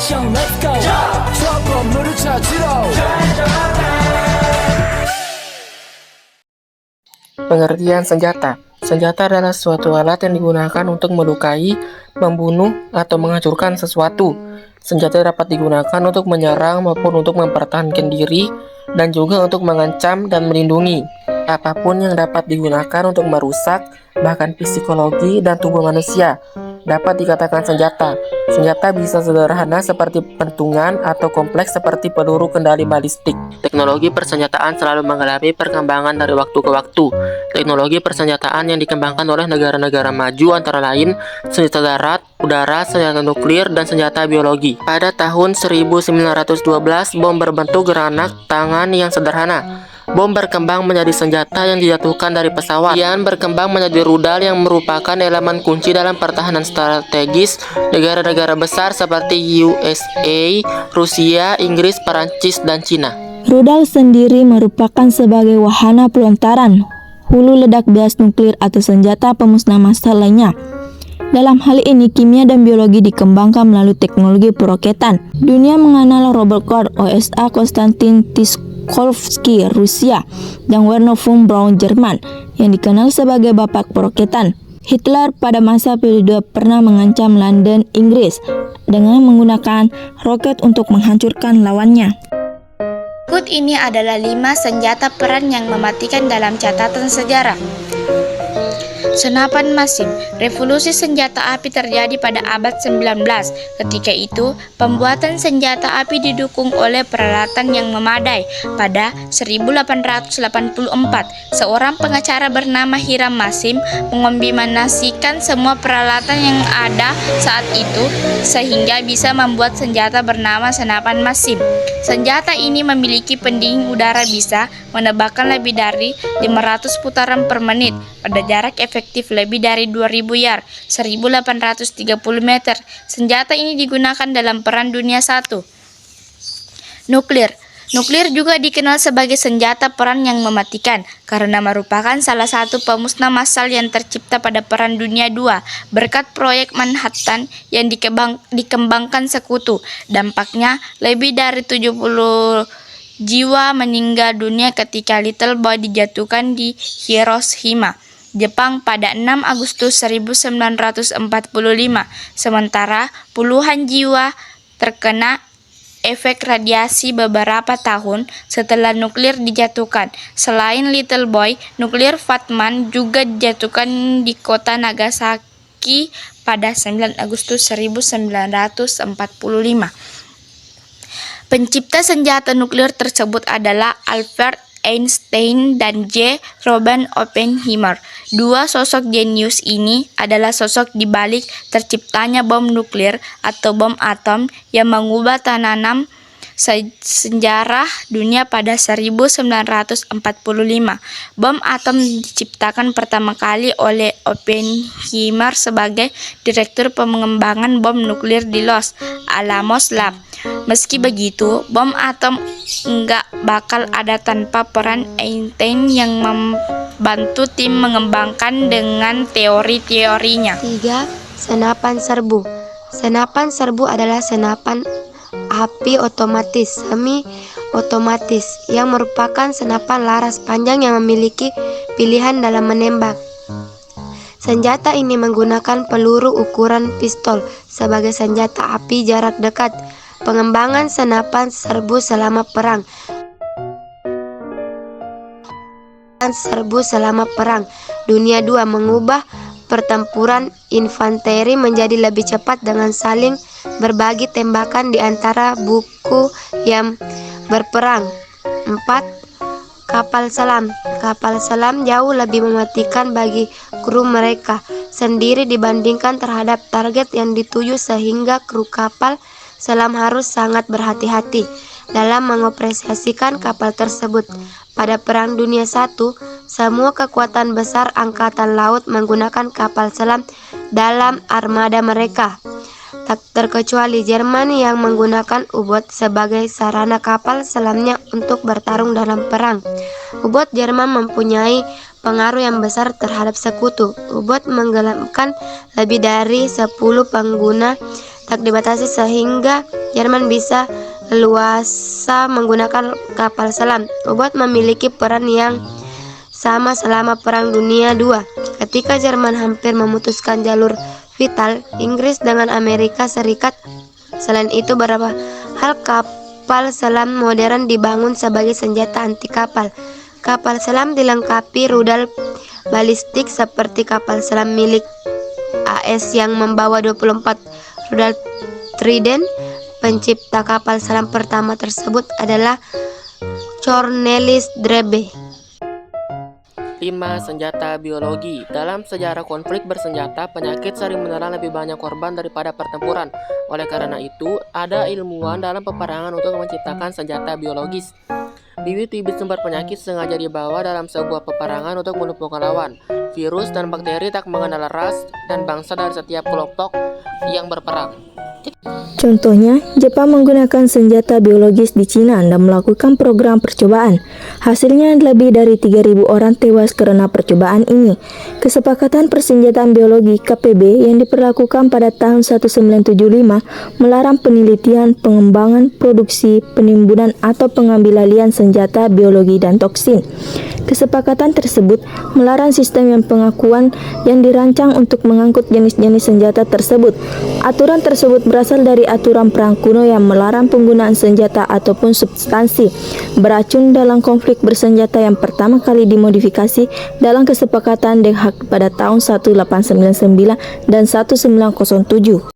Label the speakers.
Speaker 1: action let's go 저 건물을 찾으러
Speaker 2: Pengertian senjata. Senjata adalah suatu alat yang digunakan untuk melukai, membunuh, atau menghancurkan sesuatu. Senjata dapat digunakan untuk menyerang maupun untuk mempertahankan diri, dan juga untuk mengancam dan melindungi. Apapun yang dapat digunakan untuk merusak, bahkan psikologi dan tubuh manusia, dapat dikatakan senjata. Senjata bisa sederhana seperti pentungan atau kompleks seperti peluru kendali balistik. Teknologi persenjataan selalu mengalami perkembangan dari waktu ke waktu. Teknologi persenjataan yang dikembangkan oleh negara-negara maju antara lain senjata darat, udara, senjata nuklir, dan senjata biologi. Pada tahun 1912, bom berbentuk granat tangan yang sederhana. Bom berkembang menjadi senjata yang dijatuhkan dari pesawat. Kemudian berkembang menjadi rudal yang merupakan elemen kunci dalam pertahanan strategis negara-negara besar seperti USA, Rusia, Inggris, Perancis, dan Cina.
Speaker 3: Rudal sendiri merupakan sebagai wahana pelontaran hulu ledak bias nuklir atau senjata pemusnah massal lainnya. Dalam hal ini, kimia dan biologi dikembangkan melalui teknologi peroketan. Dunia mengenal Robert Koch, OSA, Konstantin Tsiolkovsky, Rusia, dan Wernher von Braun, Jerman, yang dikenal sebagai bapak peroketan. Hitler pada masa periode pernah mengancam London, Inggris, dengan menggunakan roket untuk menghancurkan lawannya.
Speaker 4: Berikut ini adalah 5 senjata perang yang mematikan dalam catatan sejarah. Senapan Maxim. Revolusi senjata api terjadi pada abad 19. Ketika itu, pembuatan senjata api didukung oleh peralatan yang memadai. Pada 1884, seorang pengacara bernama Hiram Maxim mengombinasikan semua peralatan yang ada saat itu sehingga bisa membuat senjata bernama senapan Maxim. Senjata ini memiliki pendingin udara bisa menembakkan lebih dari 500 putaran per menit pada jarak efektif lebih dari 2000 yard, 1830 meter. Senjata ini digunakan dalam Perang Dunia I. Nuklir. Nuklir juga dikenal sebagai senjata perang yang mematikan karena merupakan salah satu pemusnah massal yang tercipta pada Perang Dunia II berkat proyek Manhattan yang dikembangkan sekutu. Dampaknya lebih dari 70 jiwa meninggal dunia ketika Little Boy dijatuhkan di Hiroshima, Jepang pada 6 Agustus 1945. Sementara puluhan jiwa terkena efek radiasi beberapa tahun setelah nuklir dijatuhkan. Selain Little Boy, nuklir Fatman juga dijatuhkan di kota Nagasaki pada 9 Agustus 1945. Pencipta senjata nuklir tersebut adalah Albert Einstein dan J. Robert Oppenheimer. Dua sosok jenius ini adalah sosok di balik terciptanya bom nuklir atau bom atom yang mengubah tatanan sejarah dunia pada 1945. Bom atom diciptakan pertama kali oleh Oppenheimer sebagai direktur pengembangan bom nuklir di Los Alamos Lab. Meski begitu, bom atom enggak bakal ada tanpa peran Einstein yang membantu tim mengembangkan dengan teori-teorinya.
Speaker 5: 3. Senapan serbu. Senapan serbu adalah senapan api otomatis semi-otomatis yang merupakan senapan laras panjang yang memiliki pilihan dalam menembak. Senjata ini menggunakan peluru ukuran pistol sebagai senjata api jarak dekat. Pengembangan senapan serbu selama perang. Dunia II mengubah pertempuran infanteri menjadi lebih cepat dengan saling berbagi tembakan di antara buku yang berperang. 4. Kapal selam. Kapal selam jauh lebih mematikan bagi kru mereka sendiri dibandingkan terhadap target yang dituju sehingga kru kapal selam harus sangat berhati-hati dalam mengoperasikan kapal tersebut. Pada Perang Dunia I, semua kekuatan besar angkatan laut menggunakan kapal selam dalam armada mereka, tak terkecuali Jerman yang menggunakan U-boat sebagai sarana kapal selamnya untuk bertarung dalam perang. U-boat Jerman mempunyai pengaruh yang besar terhadap sekutu. U-boat menggelamkan lebih dari 10 pengguna, tak dibatasi sehingga Jerman bisa leluasa menggunakan kapal selam. U-boat memiliki peran yang sama selama Perang Dunia II. Ketika Jerman hampir memutuskan jalur vital Inggris dengan Amerika Serikat. Selain itu, beberapa hal kapal selam modern dibangun sebagai senjata anti kapal. Kapal selam dilengkapi rudal balistik seperti kapal selam milik AS yang membawa 24 rudal Trident. Pencipta kapal selam pertama tersebut adalah Cornelis Drebbel.
Speaker 2: 5. Senjata biologi. Dalam sejarah konflik bersenjata, penyakit sering menelan lebih banyak korban daripada pertempuran. Oleh karena itu, ada ilmuwan dalam peperangan untuk menciptakan senjata biologis. Bibit-bibit sumber penyakit sengaja dibawa dalam sebuah peperangan untuk melumpuhkan lawan. Virus dan bakteri tak mengenal ras dan bangsa dari setiap kelompok yang berperang.
Speaker 3: Contohnya, Jepang menggunakan senjata biologis di Cina dan melakukan program percobaan. Hasilnya lebih dari 3.000 orang tewas karena percobaan ini. Kesepakatan persenjataan biologi KPB yang diperlakukan pada tahun 1975 melarang penelitian, pengembangan, produksi, penimbunan atau pengambil alihan senjata biologi dan toksin. Kesepakatan tersebut melarang sistem yang pengakuan yang dirancang untuk mengangkut jenis-jenis senjata tersebut. Aturan tersebut berasal dari aturan perang kuno yang melarang penggunaan senjata ataupun substansi beracun dalam konflik bersenjata yang pertama kali dimodifikasi dalam kesepakatan Den Haag pada tahun 1899 dan 1907.